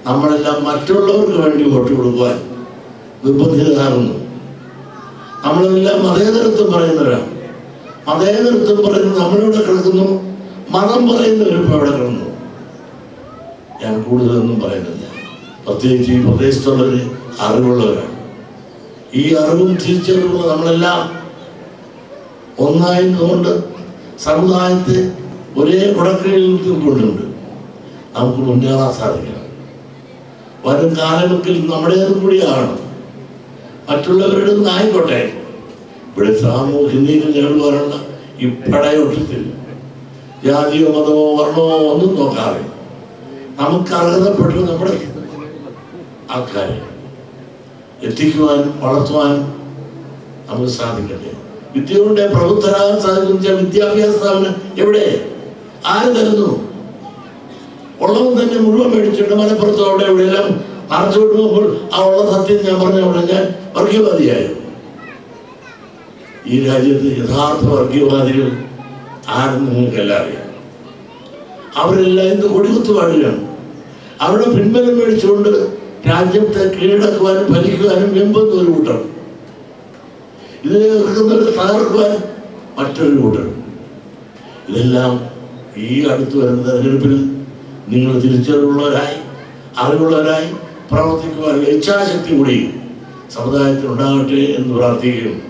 നമ്മളെല്ലാം മറ്റുള്ളവർക്ക് വേണ്ടി വോട്ട് കൊടുക്കുവാൻ നിർബന്ധിതരാകുന്നു. നമ്മളെല്ലാം മതേതരത്വം പറയുന്നവരാണ്. മതേതരത്വം പറയുന്നത് നമ്മളിവിടെ കിടക്കുന്നു, മതം പറയുന്നവരിപ്പോൾ അവിടെ കിടന്നു. ഞാൻ കൂടുതലൊന്നും പറയുന്നില്ല. പ്രത്യേകിച്ച് ഈ പ്രദേശത്തുള്ളവർ അറിവുള്ളവരാണ്. ഈ അറിവും തിരിച്ചറിവുള്ള നമ്മളെല്ലാം ഒന്നായതുകൊണ്ട് സമുദായത്തെ ഒരേ കുടക്കീഴിൽ കൊണ്ടുണ്ട് നമുക്ക് മുന്നേറാൻ സാധിക്കണം. വരും കാലമെങ്കിൽ നമ്മുടേതും കൂടിയാണ്, മറ്റുള്ളവരുടേതും ആയിക്കോട്ടെ. ഇവിടെ സാമൂഹ്യ നീതി നേടുവാനുള്ള ഈ പടയോട്ടത്തിൽ ജാതിയോ മതമോ വർണ്ണമോ ഒന്നും നോക്കാതെ നമുക്ക് അർഹതപ്പെട്ടു നമ്മുടെ ആൾക്കാരെ എത്തിക്കുവാനും വളർത്തുവാനും നമുക്ക് സാധിക്കട്ടെ. വിദ്യ കൊണ്ട് പ്രബുദ്ധരാകാൻ സാധിക്കുന്ന വിദ്യാഭ്യാസ സ്ഥാപനം എവിടെ? ആര് തരുന്നു? ഉള്ളവൻ തന്നെ മുഴുവൻ മേടിച്ചിട്ട് മലപ്പുറത്തോ അവിടെ എവിടെയെല്ലാം അടച്ചു വിടുമ്പോൾ ആ ഉള്ള സത്യം ഞാൻ പറഞ്ഞ അവിടെ ഞാൻ വർഗീയവാദിയായിരുന്നു. ഈ രാജ്യത്ത് യഥാർത്ഥ വർഗീയവാദികൾ ആരെന്ന് നിങ്ങൾക്കെല്ലാം അറിയാം. അവരെല്ലാം ഇന്ന് കൊടികുത്ത് പാടുകയാണ്. അവിടെ പിൻബലം മേടിച്ചുകൊണ്ട് രാജ്യത്തെ കീഴടക്കുവാനും ഭരിക്കുവാനും വെമ്പുന്ന ഒരു കൂട്ടർ, ഇതിനെ എതിർക്കുന്നവരെ തകർക്കുവാൻ മറ്റൊരു കൂട്ടർ. ഇതെല്ലാം ഈ അടുത്ത് വരുന്ന തെരഞ്ഞെടുപ്പിൽ നിങ്ങൾ തിരിച്ചറിവുള്ളവരായി അറിവുള്ളവരായി പ്രവർത്തിക്കുവാനുള്ള ഇച്ഛാശക്തി കൂടി സമുദായത്തിനുണ്ടാകട്ടെ എന്ന് പ്രാർത്ഥിക്കുകയും